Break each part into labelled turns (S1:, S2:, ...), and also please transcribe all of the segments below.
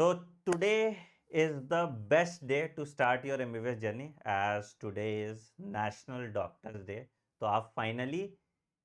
S1: So today is the best day to start your MBBS journey as today is National Doctors Day. तो आप finally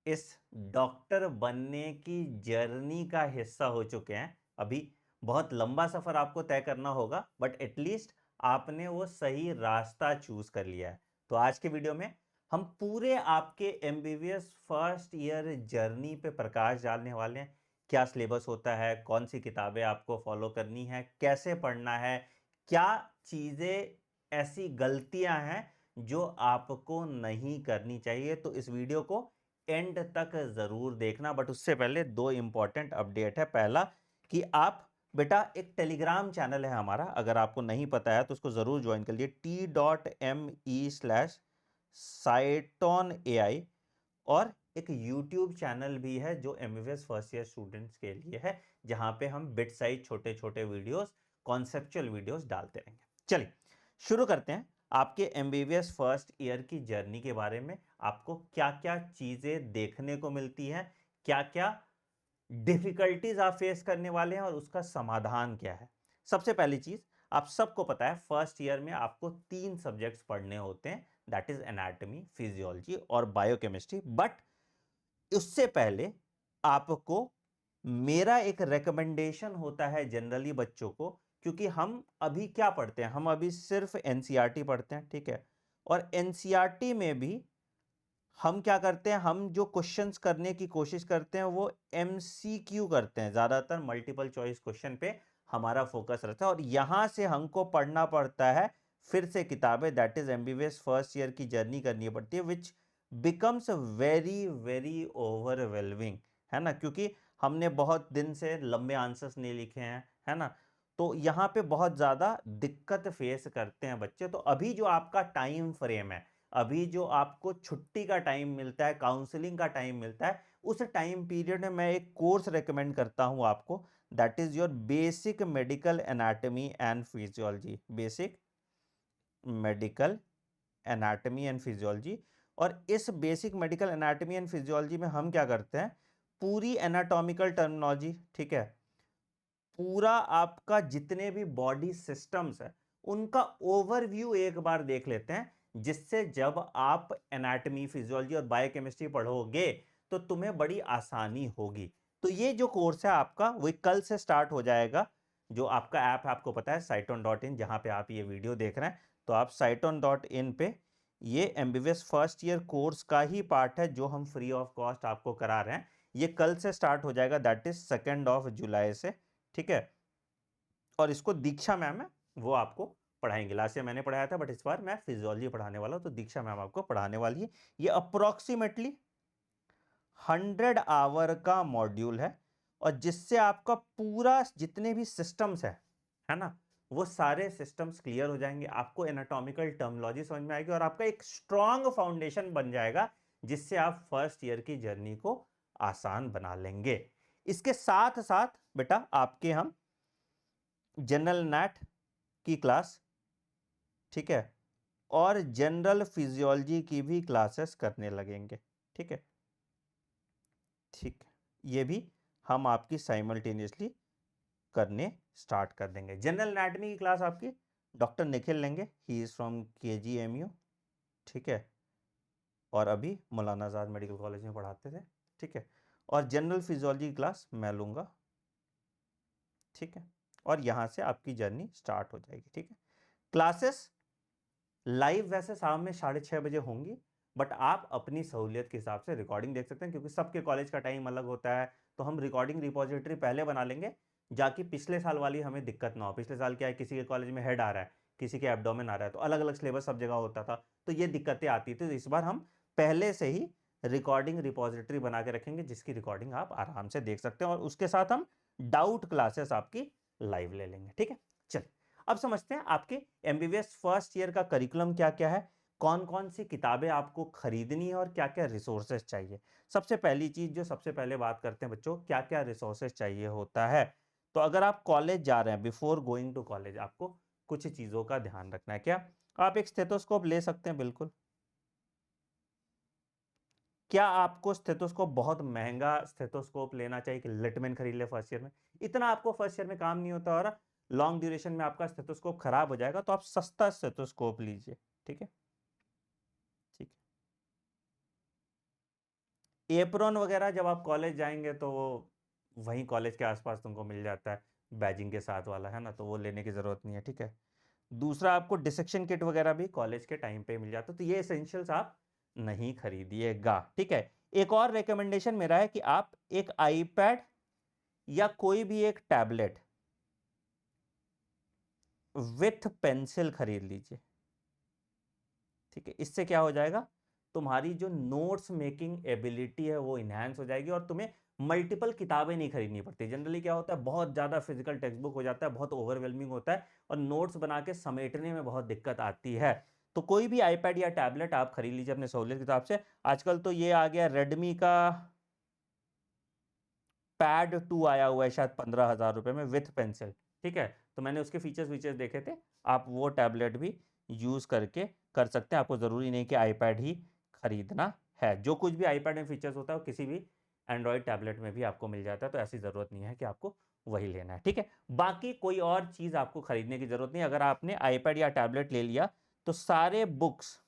S1: इस doctor बनने की journey का हिस्सा हो चुके हैं। अभी बहुत लंबा सफर आपको तय करना होगा, बट एटलीस्ट आपने वो सही रास्ता चूज कर लिया है। तो आज के वीडियो में हम पूरे आपके MBBS फर्स्ट ईयर जर्नी पे प्रकाश डालने वाले हैं। क्या सिलेबस होता है, कौन सी किताबें आपको फॉलो करनी है, कैसे पढ़ना है, क्या चीजें ऐसी गलतियां हैं जो आपको नहीं करनी चाहिए। तो इस वीडियो को एंड तक जरूर देखना। बट उससे पहले दो इंपॉर्टेंट अपडेट है। पहला कि आप बेटा एक टेलीग्राम चैनल है हमारा, अगर आपको नहीं पता है तो उसको जरूर ज्वाइन कर लीजिए, t.me/saitonai। और एक YouTube चैनल भी है जो MBBS फर्स्ट ईयर स्टूडेंट्स के लिए है, जहां पे हम बिट साइज छोटे छोटे वीडियोस, कॉन्सेप्चुअल वीडियोस डालते रहेंगे। चलिए शुरू करते हैं आपके MBBS फर्स्ट ईयर की जर्नी के बारे में। आपको क्या क्या चीजें देखने को मिलती हैं, क्या क्या डिफिकल्टीज आप फेस करने वाले हैं और उसका समाधान क्या है। सबसे पहली चीज, आप सबको पता है फर्स्ट ईयर में आपको 3 सब्जेक्ट्स पढ़ने होते हैं, दैट इज एनाटॉमी, फिजियोलॉजी और बायोकेमिस्ट्री। बट उससे पहले आपको मेरा एक रिकमेंडेशन होता है जनरली बच्चों को, क्योंकि हम अभी क्या पढ़ते हैं, हम अभी सिर्फ एनसीईआरटी पढ़ते हैं, ठीक है। और एनसीईआरटी में भी हम क्या करते हैं, हम जो क्वेश्चंस करने की कोशिश करते हैं वो एमसीक्यू करते हैं, ज्यादातर मल्टीपल चॉइस क्वेश्चन पे हमारा फोकस रहता है। और यहां से हमको पढ़ना पड़ता है फिर से किताबें, that is MBBS first year की जर्नी करनी पड़ती है, which becomes very very overwhelming, है ना, क्योंकि हमने बहुत दिन से लंबे आंसर्स नहीं लिखे हैं, है ना। तो यहाँ पे बहुत ज्यादा दिक्कत फेस करते हैं बच्चे। तो अभी जो आपका टाइम फ्रेम है, अभी जो आपको छुट्टी का टाइम मिलता है, काउंसलिंग का टाइम मिलता है, उस टाइम पीरियड में मैं एक कोर्स रेकमेंड करता हूं आपको, that is your basic medical anatomy and physiology, basic medical anatomy and physiology. और इस basic medical anatomy and physiology में हम क्या करते हैं, पूरी एनाटॉमिकल टर्मिनोलॉजी, ठीक है, पूरा आपका जितने भी बॉडी सिस्टम्स है उनका ओवरव्यू एक बार देख लेते हैं, जिससे जब आप एनाटॉमी, फिजियोलॉजी और बायोकेमिस्ट्री पढ़ोगे तो तुम्हें बड़ी आसानी होगी। तो ये जो कोर्स है आपका वही कल से स्टार्ट हो जाएगा। जो आपका ऐप है, आपको पता है Sciton.in, जहां पे आप ये वीडियो देख रहे हैं, तो आप Sciton.in पे ये MBBS फर्स्ट ईयर कोर्स का ही पार्ट है जो हम फ्री ऑफ कॉस्ट आपको करा रहे हैं। ये कल से स्टार्ट हो जाएगा, दैट इज 2 जुलाई से, ठीक है। और इसको दीक्षा मैम है वो आपको पढ़ाएंगे। लास्ट ईयर मैंने पढ़ाया था, बट इस बार मैं फिजियोलॉजी पढ़ाने वाला हूं, तो दीक्षा मैम आपको पढ़ाने वाली है। ये अप्रोक्सीमेटली 100 आवर का मॉड्यूल है, और जिससे आपका पूरा जितने भी सिस्टम्स है ना, वो सारे सिस्टम्स क्लियर हो जाएंगे, आपको एनाटॉमिकल टर्मिनोलॉजी समझ में आएगी और आपका एक स्ट्रॉन्ग फाउंडेशन बन जाएगा, जिससे आप फर्स्ट ईयर की जर्नी को आसान बना लेंगे। इसके साथ साथ बेटा आपके हम जनरल नैट की क्लास, ठीक है, और जनरल फिजियोलॉजी की भी क्लासेस करने लगेंगे, ठीक है, ठीक है। ये भी हम आपकी साइमल्टेनियसली करने स्टार्ट कर देंगे। जनरल एनाटॉमी की क्लास आपकी डॉक्टर निखिल लेंगे, ही इज फ्रॉम KGMU, ठीक है, और अभी मौलाना आजाद मेडिकल कॉलेज में पढ़ाते थे, ठीक है। और जनरल फिजियोलॉजी की क्लास मैं लूंगा, ठीक है, और यहां से आपकी जर्नी स्टार्ट हो जाएगी, ठीक है। क्लासेस लाइव वैसे शाम में 6:30 बजे होंगी, बट आप अपनी सहूलियत के हिसाब से रिकॉर्डिंग देख सकते हैं, क्योंकि सबके कॉलेज का टाइम अलग होता है। तो हम रिकॉर्डिंग रिपोजिटरी पहले बना लेंगे, जाकि पिछले साल वाली हमें दिक्कत ना हो। पिछले साल क्या है, किसी के कॉलेज में हेड आ रहा है, किसी के एब्डोमेन आ रहा है, तो अलग अलग सिलेबस सब जगह होता था, तो ये दिक्कतें आती थी। तो इस बार हम पहले से ही रिकॉर्डिंग रिपोजिटरी बना के रखेंगे, जिसकी रिकॉर्डिंग आप आराम से देख सकते हैं, और उसके साथ हम डाउट क्लासेस आपकी लाइव ले लेंगे, ठीक है। चलिए अब समझते हैं आपके MBBS फर्स्ट ईयर का करिकुलम क्या क्या है, कौन कौन सी किताबें आपको खरीदनी है और क्या क्या रिसोर्सेज चाहिए। सबसे पहली चीज, जो सबसे पहले बात करते हैं बच्चों, क्या क्या रिसोर्सेज चाहिए होता है। तो अगर आप कॉलेज जा रहे हैं, बिफोर गोइंग टू कॉलेज आपको कुछ चीजों का ध्यान रखना है। क्या आप एक स्टेथोस्कोप ले सकते हैं? बिल्कुल। क्या आपको स्टेथोस्कोप, बहुत महंगा स्टेथोस्कोप लेना चाहिए कि लिटमेन खरीद ले फर्स्ट ईयर में? इतना आपको फर्स्ट ईयर में काम नहीं होता। और लॉन्ग ड्यूरेशन में आपका स्टेथोस्कोप खराब हो जाएगा तो आप सस्ता स्टेथोस्कोप लीजिए, ठीक है। ठीक है, एप्रोन वगैरह जब आप कॉलेज जाएंगे तो वो वहीं कॉलेज के आसपास तुमको मिल जाता है, बैजिंग के साथ वाला है ना, तो वो लेने की जरूरत नहीं है, ठीक है। दूसरा, आपको डिसेक्शन किट वगैरह भी कॉलेज के टाइम पे मिल जाता है, तो ये एसेंशियल्स आप नहीं खरीदिएगा, ठीक है। एक और रिकमेंडेशन मेरा है कि आप एक आईपैड या कोई भी एक टैबलेट विथ पेंसिल खरीद लीजिए, ठीक है। इससे क्या हो जाएगा, तुम्हारी जो नोट्स मेकिंग एबिलिटी है वो इनहैंस हो जाएगी और तुम्हें मल्टीपल किताबें नहीं खरीदनी पड़ती। जनरली क्या होता है, बहुत ज़्यादा फिजिकल टेक्स्ट बुक हो जाता है, बहुत ओवरवेलमिंग होता है और नोट्स बना के समेटने में बहुत दिक्कत आती है। तो कोई भी आईपैड या टैबलेट आप खरीद लीजिए अपने सहूलियत के हिसाब से। आजकल तो ये आ गया, रेडमी का पैड 2 आया हुआ है शायद 15,000 रुपए में विथ पेंसिल, ठीक है। तो मैंने उसके फीचर्स देखे थे, आप वो टैबलेट भी यूज करके कर सकते हैं। आपको जरूरी नहीं कि आईपैड ही खरीदना है, जो कुछ भी आईपैड में फीचर्स होता है वो किसी भी एंड्रॉयड टैबलेट में भी आपको मिल जाता है, तो ऐसी जरूरत नहीं है कि आपको वही लेना है, ठीक है। बाकी कोई और चीज आपको खरीदने की जरूरत नहीं। अगर आपने आईपैड या टैबलेट ले लिया तो सारे बुक्स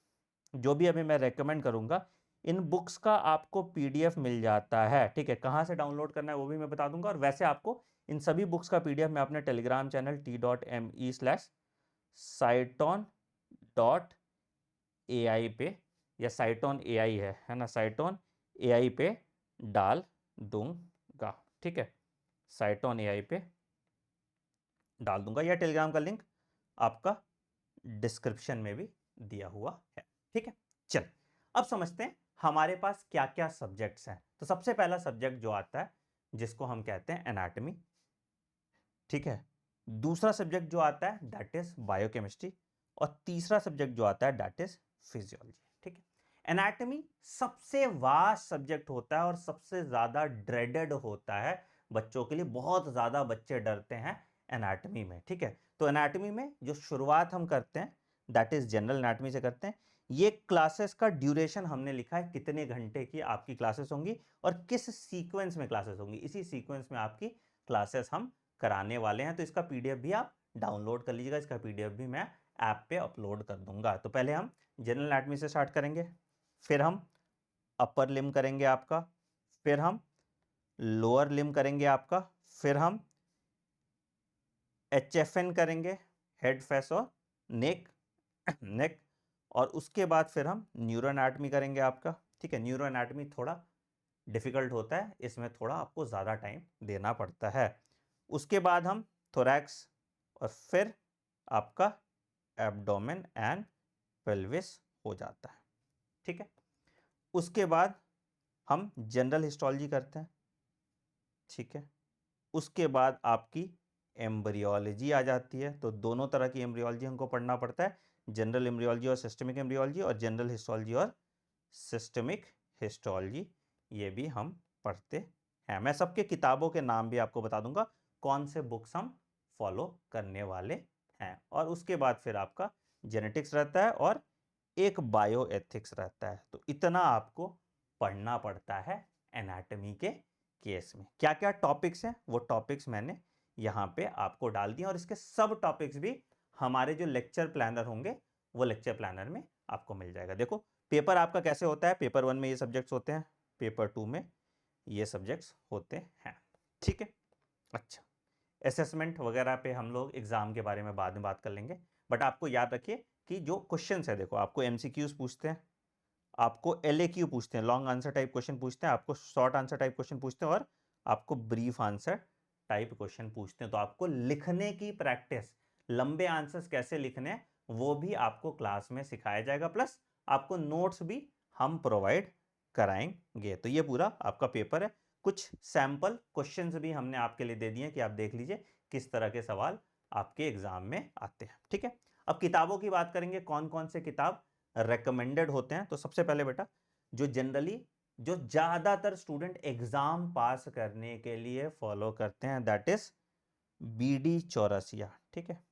S1: जो भी अभी मैं रेकमेंड करूंगा, इन बुक्स का आपको पीडीएफ मिल जाता है, ठीक है। कहाँ से डाउनलोड करना है वो भी मैं बता दूंगा, और वैसे आपको इन सभी बुक्स का पीडीएफ मैं अपने टेलीग्राम चैनल t.me/sciton.ai पे, या साइटोन एआई है ना, साइटोन एआई पे डाल दूंगा, ठीक है। साइटोन एआई पे डाल दूंगा, या टेलीग्राम का लिंक आपका डिस्क्रिप्शन में भी दिया हुआ है, ठीक है। चल, अब समझते हैं हमारे पास क्या क्या सब्जेक्ट्स हैं। तो सबसे पहला सब्जेक्ट जो आता है जिसको हम कहते हैं एनाटॉमी, ठीक है। दूसरा सब्जेक्ट जो आता है दैट इज बायोकेमिस्ट्री, और तीसरा सब्जेक्ट जो आता है दैट इज फिजियोलॉजी, ठीक है। एनाटॉमी सबसे वास्ट सब्जेक्ट होता है और सबसे ज्यादा ड्रेडेड होता है बच्चों के लिए, बहुत ज्यादा बच्चे डरते हैं एनाटॉमी में, ठीक है। तो एनाटॉमी में जो शुरुआत हम करते हैं दैट इज जनरल एनाटॉमी से करते हैं। ये क्लासेस का ड्यूरेशन हमने लिखा है, कितने घंटे की आपकी क्लासेस होंगी और किस सीक्वेंस में क्लासेस होंगी, इसी सीक्वेंस में आपकी क्लासेस हम कराने वाले हैं। तो इसका पीडीएफ भी आप डाउनलोड कर लीजिएगा, इसका पीडीएफ भी मैं ऐप पे अपलोड कर दूंगा। तो पहले हम जनरल एनाटॉमी से स्टार्ट करेंगे, फिर हम अपर लिम करेंगे आपका, फिर हम लोअर लिम करेंगे आपका, फिर हम HFN करेंगे, हेड फेस और नेक नेक, और उसके बाद फिर हम न्यूरो एनाटॉमी करेंगे आपका, ठीक है। न्यूरो एनाटॉमी थोड़ा डिफिकल्ट होता है, इसमें थोड़ा आपको ज़्यादा टाइम देना पड़ता है। उसके बाद हम थोरैक्स, और फिर आपका एब्डोमेन एंड पेल्विस हो जाता है, ठीक है। उसके बाद हम जनरल हिस्टोलॉजी करते हैं, ठीक है। उसके बाद आपकी एम्ब्रियोलॉजी आ जाती है, तो दोनों तरह की एम्ब्रियोलॉजी हमको पढ़ना पड़ता है, जनरल एम्ब्रियोलॉजी और सिस्टमिक एम्ब्रियोलॉजी, और जनरल हिस्टोलॉजी और सिस्टमिक हिस्टोलॉजी ये भी हम पढ़ते हैं। मैं सबके किताबों के नाम भी आपको बता दूंगा, कौन से बुक्स हम फॉलो करने वाले हैं। और उसके बाद फिर आपका जेनेटिक्स रहता है और एक बायो एथिक्स रहता है। तो इतना आपको पढ़ना पड़ता है एनाटॉमी के केस में। क्या क्या टॉपिक्स हैं वो टॉपिक्स मैंने यहाँ पे आपको डाल दिए, और इसके सब टॉपिक्स भी हमारे जो लेक्चर प्लानर होंगे वो लेक्चर प्लानर में आपको मिल जाएगा। देखो पेपर आपका कैसे होता है, पेपर 1 में ये सब्जेक्ट्स होते हैं, पेपर 2 में ये सब्जेक्ट्स होते हैं, ठीक है। अच्छा, असेसमेंट वगैरह पे हम लोग एग्जाम के बारे में बाद में बात कर लेंगे, बट आपको याद रखिए कि जो क्वेश्चंस है, देखो आपको एमसीक्यूज पूछते हैं, आपको एलएक्यू पूछते हैं, लॉन्ग आंसर टाइप क्वेश्चन पूछते हैं, आपको शॉर्ट आंसर टाइप क्वेश्चन पूछते हैं, और आपको ब्रीफ आंसर टाइप क्वेश्चन पूछते हैं। तो आपको लिखने की प्रैक्टिस, लंबे आंसर्स कैसे लिखने हैं वो भी आपको क्लास में सिखाया जाएगा, प्लस आपको नोट्स भी हम प्रोवाइड कराएंगे। तो ये पूरा आपका पेपर है। कुछ सैंपल क्वेश्चंस भी हमने आपके लिए दे दिए कि आप देख लीजिए किस तरह के सवाल आपके एग्जाम में आते हैं, ठीक है। अब किताबों की बात करेंगे, कौन कौन से किताब रेकमेंडेड होते हैं। तो सबसे पहले बेटा, जो जनरली जो ज्यादातर स्टूडेंट एग्जाम पास करने के लिए फॉलो करते हैं दैट इज बीडी चौरसिया, ठीक है।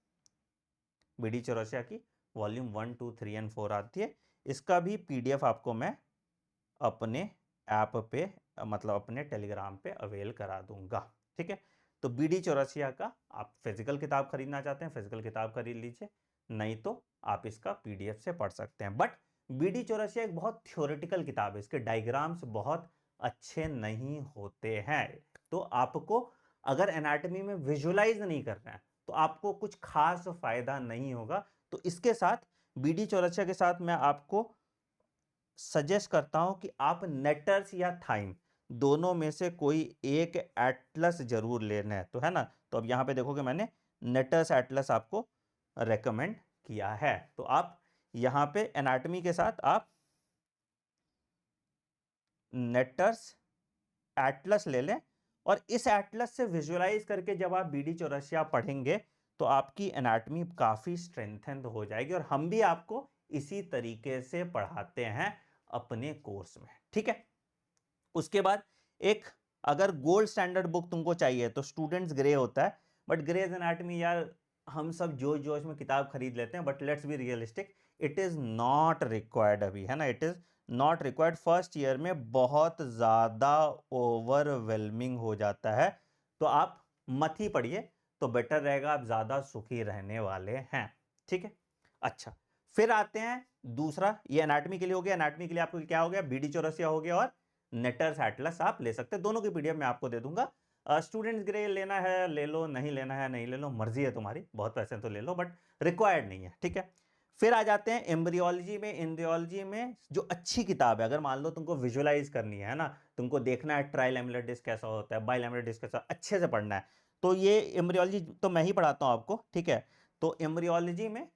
S1: बीडी चौरसिया की वॉल्यूम 1, 2, 3 एंड 4 आती है। इसका भी पीडीएफ आपको मैं अपने ऐप पे, मतलब अपने टेलीग्राम पे अवेल करा दूंगा, ठीक है। तो BD चौरसिया का आप फिजिकल किताब खरीदना चाहते हैं फिजिकल किताब खरीद लीजिए, नहीं तो आप इसका PDF से पढ़ सकते हैं। बट BD चौरसिया एक बहुत थ्योरेटिकल किताब है, इसके डायग्राम्स बहुत अच्छे नहीं होते हैं। तो आपको अगर एनाटॉमी में विजुअलाइज नहीं करना है तो आपको कुछ खास फायदा नहीं होगा। तो इसके साथ BD चौरसिया के साथ मैं आपको सजेस्ट करता हूं कि आप नेटर्स या थाइम दोनों में से कोई एक एटलस जरूर लेना है, तो है ना। तो अब यहां पे देखोगे मैंने नेटर्स एटलस आपको रेकमेंड किया है। तो आप यहां पे एनाटॉमी के साथ आप नेटर्स एटलस ले लें, और इस एटलस से विजुअलाइज करके जब आप BD चौरसिया पढ़ेंगे तो आपकी एनाटॉमी काफी स्ट्रेंथेंड हो जाएगी। और हम भी आपको इसी तरीके से पढ़ाते हैं अपने कोर्स में, ठीक है। उसके बाद एक अगर गोल्ड स्टैंडर्ड बुक तुमको चाहिए तो स्टूडेंट्स ग्रे होता है, बट ग्रेज एनाटॉमी यार हम सब जोश जोश में किताब खरीद लेते हैं, but let's be realistic, it is not required अभी, है ना, it is not required. First year में बहुत ज़्यादा ओवरवेलमिंग हो जाता है, तो आप मत ही पढ़िए, तो बेटर रहेगा, आप ज़्यादा सुखी रहने वाले हैं, ठीक है। अच्छा, फिर आते हैं दूसरा, ये एनाटॉमी के लिए हो गया। एनाटॉमी के लिए आपको क्या हो गया, BD चौरसिया हो गया, और नेटर्स एटलस आप ले सकते हैं, दोनों की PDF मैं आपको दे दूंगा। स्टूडेंट्स ग्रे लेना है ले लो, नहीं लेना है नहीं ले लो, मर्जी है तुम्हारी, बहुत पैसे तो ले लो, बट रिक्वायर्ड नहीं है, ठीक है। फिर आ जाते हैं एम्ब्रियोलॉजी में। एम्ब्रियोलॉजी में जो अच्छी किताब है, अगर मान लो तुमको विजुअलाइज करनी है ना, तुमको देखना है ट्राइलैमेलर डिस्क कैसा होता है, बाइलैमेलर डिस्क कैसा, अच्छे से पढ़ना है, तो ये एम्ब्रियोलॉजी तो मैं ही पढ़ाता हूँ आपको, ठीक है। तो एम्ब्रियोलॉजी में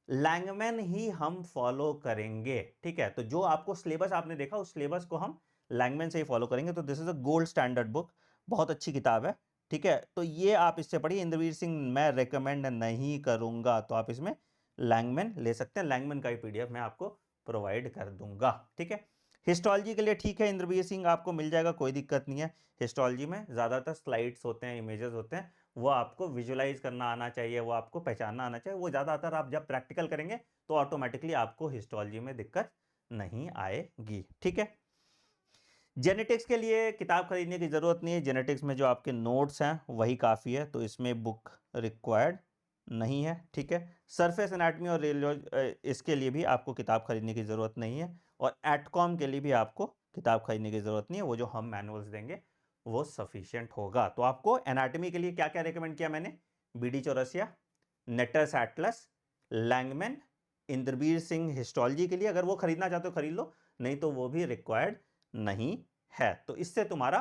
S1: लैंगमैन ही हम फॉलो करेंगे, ठीक है। तो जो आपको सिलेबस आपने देखा उस सिलेबस को हम लैंगमैन से ही फॉलो करेंगे। तो this is a gold standard book, बहुत अच्छी किताब है, ठीक है। तो ये आप इससे पढ़िए। इंद्रवीर सिंह मैं रेकमेंड नहीं करूंगा, तो आप इसमें लैंगमैन ले सकते हैं, लैंगमैन का ही PDF मैं आपको प्रोवाइड कर दूंगा, ठीक है। हिस्टोलॉजी के लिए ठीक है, इंद्रवीर सिंह आपको मिल जाएगा, कोई दिक्कत नहीं है। हिस्टोलॉजी में ज़्यादातर स्लाइड्स होते हैं, इमेजेस होते हैं, वो आपको विजुअलाइज करना आना चाहिए, वो आपको पहचानना आना चाहिए। वो ज़्यादातर आप जब प्रैक्टिकल करेंगे तो ऑटोमेटिकली आपको हिस्टोलॉजी में दिक्कत नहीं आएगी, ठीक है। जेनेटिक्स के लिए किताब खरीदने की ज़रूरत नहीं है, जेनेटिक्स में जो आपके नोट्स हैं वही काफ़ी है, तो इसमें बुक रिक्वायर्ड नहीं है, ठीक है। सरफेस एनाटॉमी और इसके लिए भी आपको किताब खरीदने की ज़रूरत नहीं है, और एटकॉम के लिए भी आपको किताब खरीदने की ज़रूरत नहीं है, वो जो हम मैनुअल्स देंगे वो सफिशिएंट होगा। तो आपको एनाटॉमी के लिए क्या क्या रिकमेंड किया मैंने, BD Chaurasia, Netter's atlas, Langman, Inderbir Singh histology के लिए अगर वो खरीदना चाहते हो खरीद लो, नहीं तो वो भी रिक्वायर्ड नहीं है। तो इससे तुम्हारा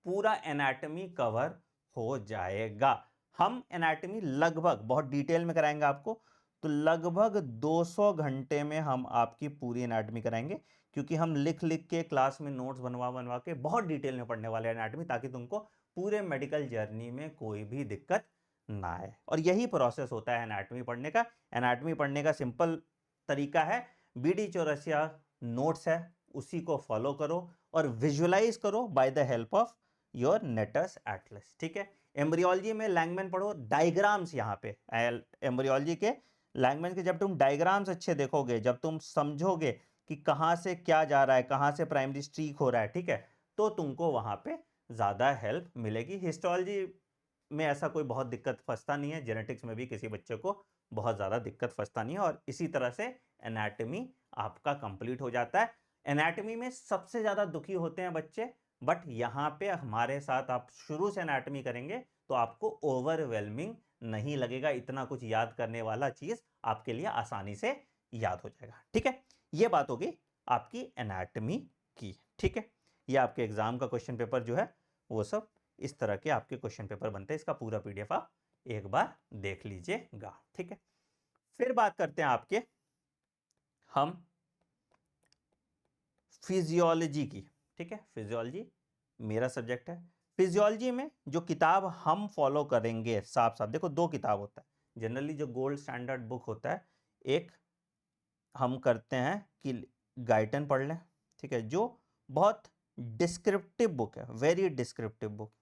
S1: पूरा एनाटॉमी कवर हो जाएगा। हम एनाटॉमी लगभग बहुत डिटेल में कराएंगे आपको, तो लगभग 200 घंटे में हम आपकी पूरी एनाटॉमी कराएंगे, क्योंकि हम लिख लिख के क्लास में नोट्स बनवा बनवा के बहुत डिटेल में पढ़ने वाले एनाटॉमी, ताकि तुमको पूरे मेडिकल जर्नी में कोई भी दिक्कत ना आए। और यही प्रोसेस होता है एनाटॉमी पढ़ने का। एनाटॉमी पढ़ने का सिंपल तरीका है, BD चौरसिया नोट्स है उसी को फॉलो करो और विजुअलाइज करो by the help of your Netter's Atlas, ठीक है। एम्ब्रियोलॉजी में लैंगमैन पढ़ो, डायग्राम्स यहाँ पे एम्ब्रियोलॉजी के लैंगमैन के जब तुम डायग्राम्स अच्छे देखोगे, जब तुम समझोगे कि कहाँ से क्या जा रहा है, कहाँ से प्राइमरी स्ट्रीक हो रहा है, ठीक है, तो तुमको वहाँ पे ज़्यादा हेल्प मिलेगी। हिस्टोलॉजी में ऐसा कोई बहुत दिक्कत फंसता नहीं है, जेनेटिक्स में भी किसी बच्चे को बहुत ज़्यादा दिक्कत फंसता नहीं है, और इसी तरह से एनाटॉमी आपका कंप्लीट हो जाता है। एनाटॉमी में सबसे ज़्यादा दुखी होते हैं बच्चे, बट यहाँ पे हमारे साथ आप शुरू से एनाटॉमी करेंगे तो आपको ओवरवेलमिंग नहीं लगेगा, इतना कुछ याद करने वाला चीज़ आपके लिए आसानी से याद हो जाएगा, ठीक है। ये बात होगी आपकी एनाटॉमी की, ठीक है। ये आपके एग्जाम का क्वेश्चन पेपर जो है वो सब इस तरह के आपके क्वेश्चन पेपर बनते हैं, इसका पूरा PDF आप एक बार देख लीजिएगा, ठीक है। फिर बात करते हैं आपके हम फिजियोलॉजी की, ठीक है। फिजियोलॉजी मेरा सब्जेक्ट है। फिजियोलॉजी में जो किताब हम फॉलो करेंगे, साफ साफ देखो, दो किताब होता है जनरली, जो गोल्ड स्टैंडर्ड बुक होता है, एक हम करते हैं कि गाइटन पढ़ लें, ठीक है, जो बहुत डिस्क्रिप्टिव बुक है, वेरी डिस्क्रिप्टिव बुक,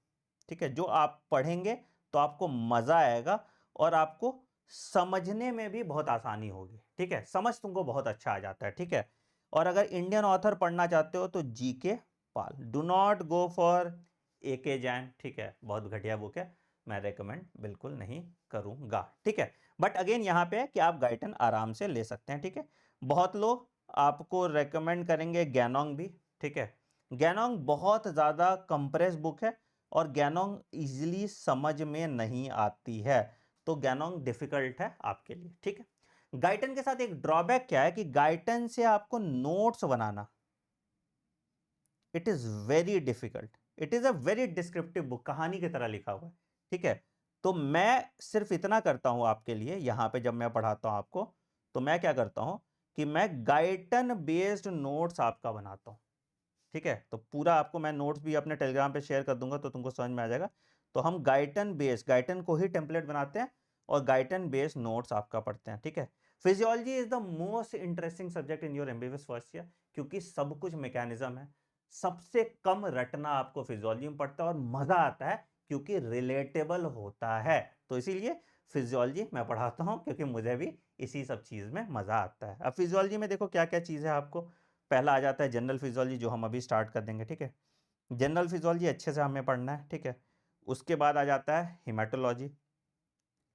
S1: ठीक है, जो आप पढ़ेंगे तो आपको मज़ा आएगा और आपको समझने में भी बहुत आसानी होगी, ठीक है, समझ तुमको बहुत अच्छा आ जाता है, ठीक है। और अगर इंडियन ऑथर पढ़ना चाहते हो तो GK Pal, do not go for AK Jain, ठीक है, बहुत घटिया बुक है, मैं रेकमेंड बिल्कुल नहीं करूंगा, ठीक है। बट अगेन यहाँ पे है कि आप गाइटन आराम से ले सकते हैं, ठीक है। बहुत लोग आपको रेकमेंड करेंगे गैनोंग भी, ठीक है। गैनोंग बहुत ज़्यादा कंप्रेस बुक है और गैनोंग इजीली समझ में नहीं आती है, तो गैनोंग डिफिकल्ट है आपके लिए, ठीक है। गाइटन के साथ एक ड्रॉबैक क्या है कि गाइटन से आपको notes banana, it is very difficult, it is a very descriptive book, कहानी की तरह लिखा हुआ है, ठीक है। तो मैं सिर्फ इतना करता हूं आपके लिए, यहां पे जब मैं पढ़ाता हूं आपको, तो मैं क्या करता हूं कि मैं गाइटन बेस्ड नोट्स आपका बनाता हूं, ठीक है। तो पूरा आपको मैं नोट्स भी अपने टेलीग्राम पे शेयर कर दूंगा, तो तुमको समझ में आ जाएगा। तो हम गाइटन बेस्ड, गाइटन को ही टेम्पलेट बनाते हैं और गाइटन बेस्ड नोट्स आपका पढ़ते हैं, ठीक है। Physiology is the most interesting subject in your MBBS first year, क्योंकि सब कुछ मैकेनिज्म है, सबसे कम रटना आपको फिजियोलॉजी में पड़ता है और मजा आता है क्योंकि रिलेटेबल होता है, तो इसीलिए फिजियोलॉजी मैं पढ़ाता हूं, क्योंकि मुझे भी इसी सब चीज में मजा आता है। अब फिजियोलॉजी में देखो क्या क्या चीज है आपको। पहला आ जाता है जनरल फिजियोलॉजी, जो हम अभी स्टार्ट कर देंगे, ठीक है। जनरल फिजियोलॉजी अच्छे से हमें पढ़ना है, ठीक है। उसके बाद आ जाता है हिमेटोलॉजी,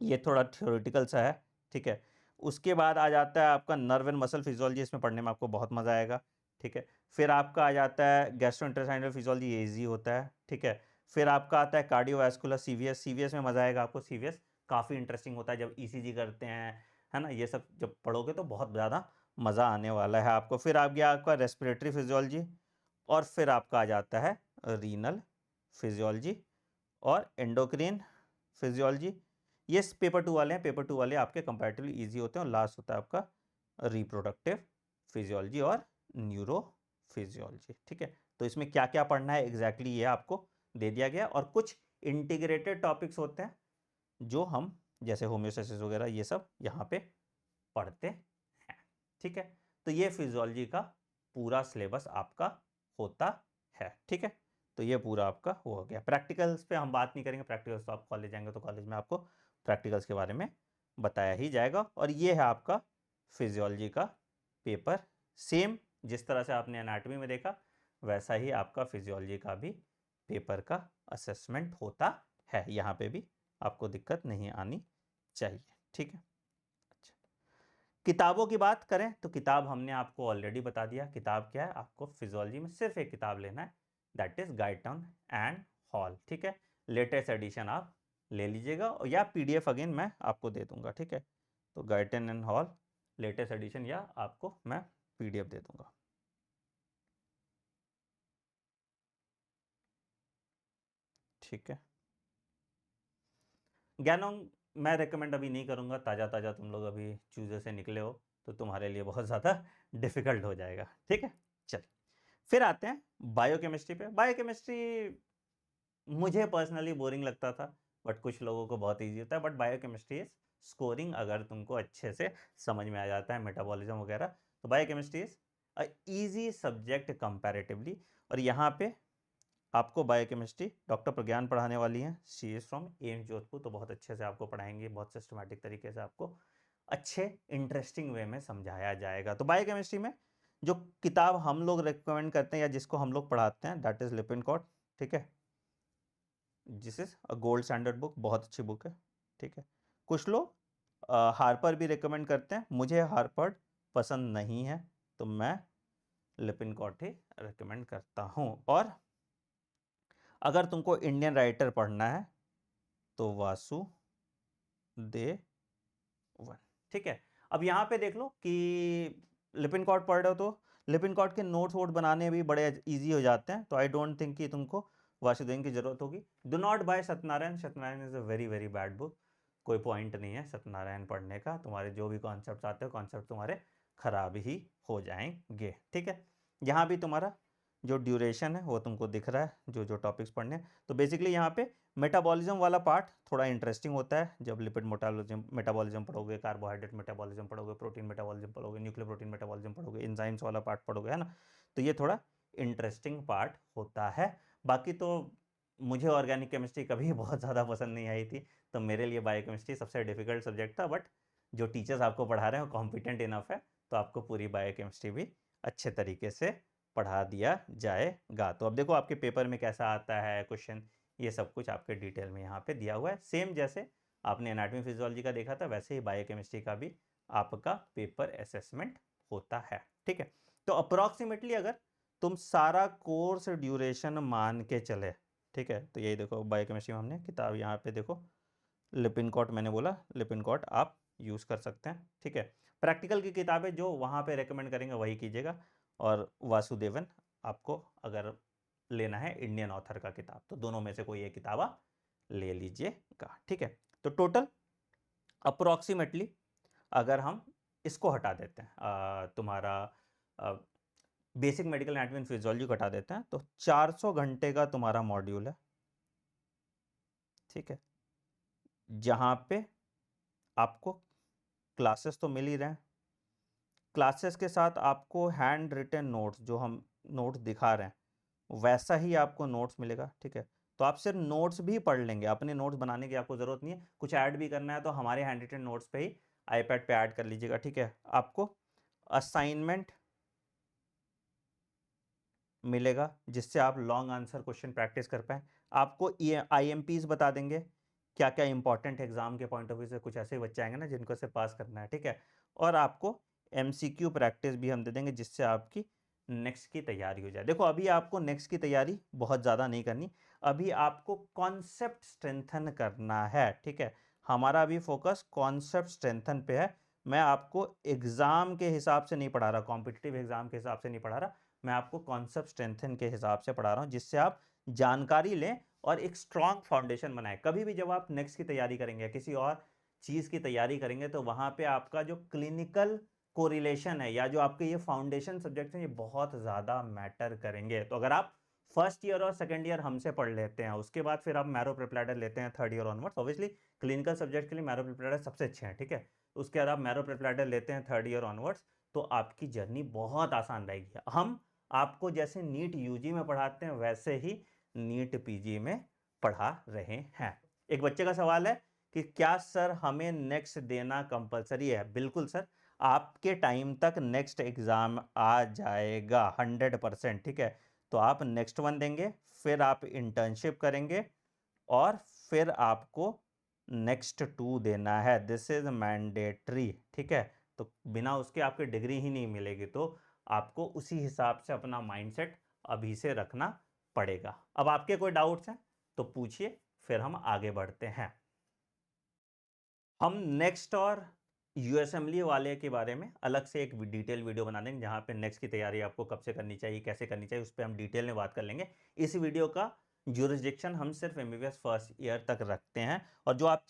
S1: ये थोड़ा थ्योरेटिकल सा है, ठीक है। उसके बाद आ जाता है आपका नर्व एंड मसल फिजियोलॉजी, इसमें पढ़ने में आपको बहुत मजा आएगा, ठीक है। फिर आपका आ जाता है गैस्ट्रोइंटेस्टाइनल फिजियोलॉजी, ये ईजी होता है, ठीक है। फिर आपका आता है कार्डियोवैस्कुलर, सीवीएस, सीवीएस में मजा आएगा आपको, सीवीएस काफ़ी इंटरेस्टिंग होता है, जब ईसीजी करते हैं, है ना, ये सब जब पढ़ोगे तो बहुत ज़्यादा मज़ा आने वाला है आपको। फिर आ गया आपका रेस्पिरेटरी फिजियोलॉजी, और फिर आपका आ जाता है रीनल फिजियोलॉजी और एंडोक्रीन फिजियोलॉजी। ये पेपर 2 वाले हैं, पेपर 2 वाले आपके कंपैरेटिवली इजी होते हैं। और लास्ट होता है आपका रिप्रोडक्टिव फिजियोलॉजी और न्यूरो फिजियोलॉजी, ठीक है। तो इसमें क्या क्या पढ़ना है एग्जैक्टली ये आपको दे दिया गया, और कुछ इंटीग्रेटेड टॉपिक्स होते हैं जो हम जैसे होम्योस्टेसिस वगैरह ये सब यहाँ पे पढ़ते हैं, ठीक है। तो ये फिजियोलॉजी का पूरा सिलेबस आपका होता है, ठीक है। तो ये पूरा आपका हो गया। प्रैक्टिकल्स पे हम बात नहीं करेंगे, प्रैक्टिकल्स तो आप कॉलेज जाएंगे तो कॉलेज में आपको प्रैक्टिकल्स के बारे में बताया ही जाएगा। और ये है आपका फिजियोलॉजी का पेपर, सेम जिस तरह से आपने एनाटॉमी में देखा वैसा ही आपका फिजियोलॉजी का भी पेपर का असेसमेंट होता है। यहाँ पे भी आपको दिक्कत नहीं आनी चाहिए, ठीक है। अच्छा, किताबों की बात करें तो किताब हमने आपको ऑलरेडी बता दिया, किताब क्या है, आपको फिजियोलॉजी में सिर्फ एक किताब लेना है, that is Guyton and hall, ठीक है। लेटेस्ट एडिशन आप ले लीजिएगा, या पीडीएफ अगेन मैं आपको दे दूंगा, ठीक है। तो Guyton and hall latest edition, या आपको मैं पीडीएफ दे दूंगा, ठीक है। गैनोंग मैं रेकमेंड अभी नहीं करूंगा, ताज़ा ताज़ा तुम लोग अभी चूजे से निकले हो, तो तुम्हारे लिए बहुत ज़्यादा डिफिकल्ट हो जाएगा, ठीक है। चलिए फिर आते हैं बायोकेमिस्ट्री पे। बायोकेमिस्ट्री मुझे पर्सनली बोरिंग लगता था, बट कुछ लोगों को बहुत इजी होता है। बट बायोकेमिस्ट्री इज स्कोरिंग, अगर तुमको अच्छे से समझ में आ जाता है मेटाबॉलिज्म वगैरह, तो biochemistry is a easy subject comparatively. और यहाँ पे आपको बायोकेमिस्ट्री डॉक्टर प्रज्ञान पढ़ाने वाली हैं, she is from AIIMS Jodhpur, तो बहुत अच्छे से आपको पढ़ाएंगे, बहुत सिस्टमेटिक तरीके से आपको अच्छे इंटरेस्टिंग वे में समझाया जाएगा। तो बायोकेमिस्ट्री में जो किताब हम लोग रिकमेंड करते हैं या जिसको हम लोग पढ़ाते हैं, दैट इज़ लिपिनकॉट, ठीक है। This is a gold standard book, बहुत अच्छी बुक है, ठीक है। कुछ लोग हार्पर भी रिकमेंड करते हैं, मुझे हार्पर पसंद नहीं है, तो मैं लिपिनकॉट ही रिकमेंड करता हूँ। और अगर तुमको इंडियन राइटर पढ़ना है तो वासुदेवन, ठीक है। अब यहाँ पे देख लो कि लिपिनकॉट पढ़ रहे हो तो लिपिनकॉट के नोट्स वोट बनाने भी बड़े इजी हो जाते हैं, तो आई डोंट थिंक कि तुमको वासुदेवन की जरूरत होगी। Do not buy Satyanarayan, Satyanarayan is a very very bad book, कोई पॉइंट नहीं है सत्यनारायण पढ़ने का, तुम्हारे जो भी कॉन्सेप्ट आते हैं कॉन्सेप्ट तुम्हारे खराब ही हो जाएंगे, ठीक है। यहाँ भी तुम्हारा जो ड्यूरेशन है वो तुमको दिख रहा है, जो जो टॉपिक्स पढ़ने हैं। तो बेसिकली यहाँ पे मेटाबॉलिज्म वाला पार्ट थोड़ा इंटरेस्टिंग होता है, जब लिपिड मेटाबॉलिज्म पढ़ोगे, कार्बोहाइड्रेट मेटाबॉलिज्म पढ़ोगे, प्रोटीन मेटाबॉलिज्म पढ़ोगे, न्यूक्लियर प्रोटीन मेटाबॉलिज्म पढ़ोगे, एंजाइम्स वाला पार्ट पढ़ोगे, है ना, तो ये थोड़ा इंटरेस्टिंग पार्ट होता है। बाकी तो मुझे ऑर्गेनिक केमिस्ट्री कभी बहुत ज़्यादा पसंद नहीं आई थी, तो मेरे लिए बायोकेमिस्ट्री सबसे डिफिकल्ट सब्जेक्ट था। बट जो टीचर्स आपको पढ़ा रहे हैं वो कॉम्पिटेंट इनफ है, तो आपको पूरी बायोकेमिस्ट्री भी अच्छे तरीके से पढ़ा दिया जाएगा। तो अब देखो आपके पेपर में कैसा आता है क्वेश्चन, ये सब कुछ आपके डिटेल में यहाँ पे दिया हुआ है। सेम जैसे आपने एनाटॉमी फिजियोलॉजी का देखा था वैसे ही बायोकेमिस्ट्री का भी आपका पेपर असेसमेंट होता है। ठीक है, तो अप्रोक्सीमेटली अगर तुम सारा कोर्स ड्यूरेशन मान के चले, ठीक है, तो यही देखो बायोकेमिस्ट्री में हमने किताब यहाँ पे देखो लिपिनकॉट, मैंने बोला लिपिनकॉट आप यूज़ कर सकते हैं। ठीक है, प्रैक्टिकल की किताबें जो वहाँ पे रेकमेंड करेंगे वही कीजिएगा, और वासुदेवन आपको अगर लेना है इंडियन ऑथर का किताब तो दोनों में से कोई एक किताब आप ले लीजिएगा। ठीक है, तो टोटल अप्रोक्सीमेटली अगर हम इसको हटा देते हैं तुम्हारा basic medical anatomy and physiology को हटा देते हैं तो 400 घंटे का तुम्हारा मॉड्यूल है। ठीक है, जहाँ पे आपको क्लासेस तो मिल ही रहे हैं, क्लासेस के साथ आपको हैंड रिटन नोट्स, जो हम नोट्स दिखा रहे हैं वैसा ही आपको नोट्स मिलेगा। ठीक है, तो आप सिर्फ नोट्स भी पढ़ लेंगे, अपने नोट्स बनाने की आपको ज़रूरत नहीं है। कुछ ऐड भी करना है तो हमारे हैंड रिटन नोट्स पे ही आईपैड पे ऐड कर लीजिएगा। ठीक है, आपको असाइनमेंट मिलेगा जिससे आप लॉन्ग आंसर क्वेश्चन प्रैक्टिस कर पाएँ। आपको IMPs बता देंगे क्या क्या इंपॉर्टेंट एग्जाम के पॉइंट ऑफ व्यू से, कुछ ऐसे बच्चे आएंगे ना जिनको से पास करना है। ठीक है, और आपको MCQ प्रैक्टिस भी हम दे देंगे जिससे आपकी नेक्स्ट की तैयारी हो जाए। देखो अभी आपको नेक्स्ट की तैयारी बहुत ज़्यादा नहीं करनी, अभी आपको कॉन्सेप्ट स्ट्रेंथन करना है। ठीक है, हमारा अभी फोकस कॉन्सेप्ट स्ट्रेंथन पे है। मैं आपको एग्जाम के हिसाब से नहीं पढ़ा रहा, कॉम्पिटिटिव एग्जाम के हिसाब से नहीं पढ़ा रहा, मैं आपको कॉन्सेप्ट स्ट्रेंथन के हिसाब से पढ़ा रहा हूँ जिससे आप जानकारी लें और एक स्ट्रॉन्ग फाउंडेशन बनाएं। कभी भी जब आप नेक्स्ट की तैयारी करेंगे, किसी और चीज़ की तैयारी करेंगे, तो वहाँ पे आपका जो क्लिनिकल कोरिलेशन है या जो आपके ये फाउंडेशन सब्जेक्ट हैं ये बहुत ज़्यादा मैटर करेंगे। तो अगर आप फर्स्ट ईयर और सेकेंड ईयर हमसे पढ़ लेते हैं, उसके बाद फिर आप मैरो प्रिपलैडर लेते हैं third year onwards, obviously clinical subject के लिए मैरो प्रिपलैडर सबसे अच्छे हैं। ठीक है, उसके बाद आप मैरो प्रिपलैडर लेते हैं थर्ड ईयर ऑनवर्ड्स तो आपकी जर्नी बहुत आसान रहेगी। हम आपको जैसे नीट यूजी में पढ़ाते हैं वैसे ही नीट पीजी में पढ़ा रहे हैं। एक बच्चे का सवाल है कि क्या सर हमें नेक्स्ट देना कंपलसरी है? बिल्कुल सर, आपके टाइम तक नेक्स्ट एग्जाम आ जाएगा 100%। ठीक है, तो आप नेक्स्ट वन देंगे, फिर आप इंटर्नशिप करेंगे और फिर आपको नेक्स्ट 2 देना है। This is mandatory. ठीक है, तो बिना उसके आपकी डिग्री ही नहीं मिलेगी, तो आपको उसी हिसाब से अपना माइंडसेट अभी से रखना पड़ेगा। अब आपके कोई डाउट्स हैं तो पूछिए, फिर हम आगे बढ़ते हैं। हम नेक्स्ट और यूएसएमएलई वाले के बारे में अलग से एक डिटेल वीडियो बना देंगे जहाँ पे नेक्स्ट की तैयारी आपको कब से करनी चाहिए, कैसे करनी चाहिए, उस पर हम डिटेल में बात कर लेंगे। इस वीडियो का ज्यूरिसडिक्शन हम सिर्फ MBBS फर्स्ट ईयर तक रखते हैं, और जो आप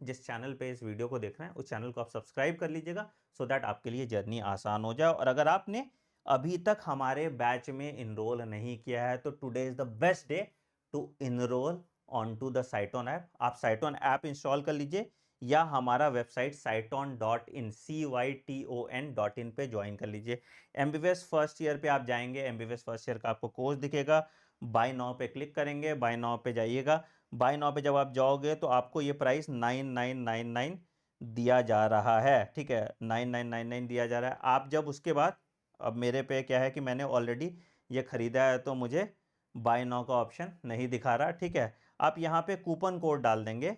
S1: जिस चैनल पे इस वीडियो को देख रहे हैं उस चैनल को आप सब्सक्राइब कर लीजिएगा सो दैट आपके लिए जर्नी आसान हो जाए। और अगर आपने अभी तक हमारे बैच में इनरोल नहीं किया है तो today is the best day to enrol on to the साइटोन ऐप। आप साइटोन ऐप इंस्टॉल कर लीजिए या हमारा वेबसाइट cyton.in cyton.in पे ज्वाइन कर लीजिए। MBBS फर्स्ट ईयर पे आप जाएंगे, MBBS फर्स्ट ईयर का आपको कोर्स दिखेगा, बाय नाउ पे क्लिक करेंगे, बाय नाउ पे जाइएगा। बाय नाउ पे जब आप जाओगे तो आपको ये प्राइस 9999 दिया जा रहा है। ठीक है, 9999 दिया जा रहा है। आप जब उसके बाद, अब मेरे पे क्या है कि मैंने ऑलरेडी ये खरीदा है तो मुझे बाय नाउ का ऑप्शन नहीं दिखा रहा। ठीक है, आप यहाँ पे कूपन कोड डाल देंगे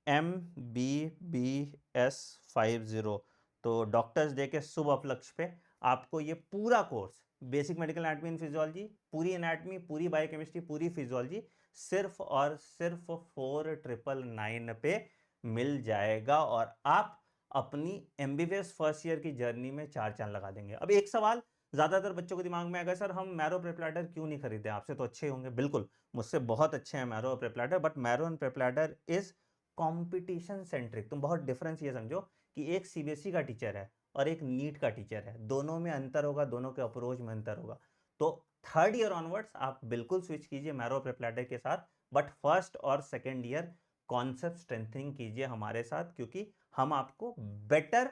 S1: MBBS50, तो डॉक्टर्स डे के शुभ उपलक्ष्य पे आपको ये पूरा course basic medical anatomy and physiology, पूरी एनाटॉमी, पूरी बायोकेमिस्ट्री, पूरी फिजियोलॉजी सिर्फ और सिर्फ 4999 पे मिल जाएगा, और आप अपनी MBBS फर्स्ट ईयर की जर्नी में 4 चांद लगा देंगे। अब एक सवाल ज्यादातर बच्चों के दिमाग में आएगा, सर हम मैरो प्रेपलैडर क्यों नहीं खरीदे? आपसे तो अच्छे होंगे, बिल्कुल मुझसे बहुत अच्छे हैं मैरो और PrepLadder, but Marrow and PrepLadder is competition centric. तुम बहुत डिफरेंस ये समझो कि एक CBSE का टीचर है और एक नीट का टीचर है, दोनों में अंतर होगा, दोनों के अप्रोच में अंतर होगा। तो थर्ड ईयर ऑनवर्ड्स आप बिल्कुल स्विच कीजिए मैरो प्रेपलैडर के साथ, बट फर्स्ट और सेकेंड ईयर कॉन्सेप्ट स्ट्रेंथनिंग कीजिए हमारे साथ, क्योंकि हम आपको बेटर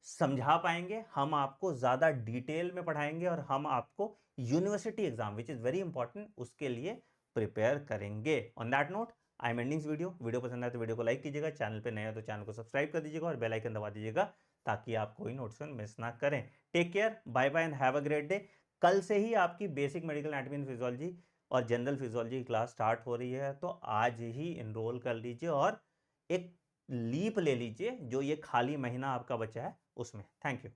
S1: समझा पाएंगे, हम आपको ज़्यादा डिटेल में पढ़ाएंगे और हम आपको university exam which is very important उसके लिए प्रिपेयर करेंगे। On that note I am ending video पसंद आए तो वीडियो को लाइक कीजिएगा, चैनल पे नए हो तो चैनल को सब्सक्राइब कर दीजिएगा और बेल आइकन दबा दीजिएगा ताकि आप कोई नोटिफिकेशन मिस ना करें। Take care, bye bye and have a great day. कल से ही आपकी basic medical anatomy and physiology और जनरल फिजियोलॉजी की क्लास स्टार्ट हो रही है, तो आज ही इनरोल कर लीजिए और एक लीप ले लीजिए जो ये खाली महीना आपका बचा है उसमें। Thank you.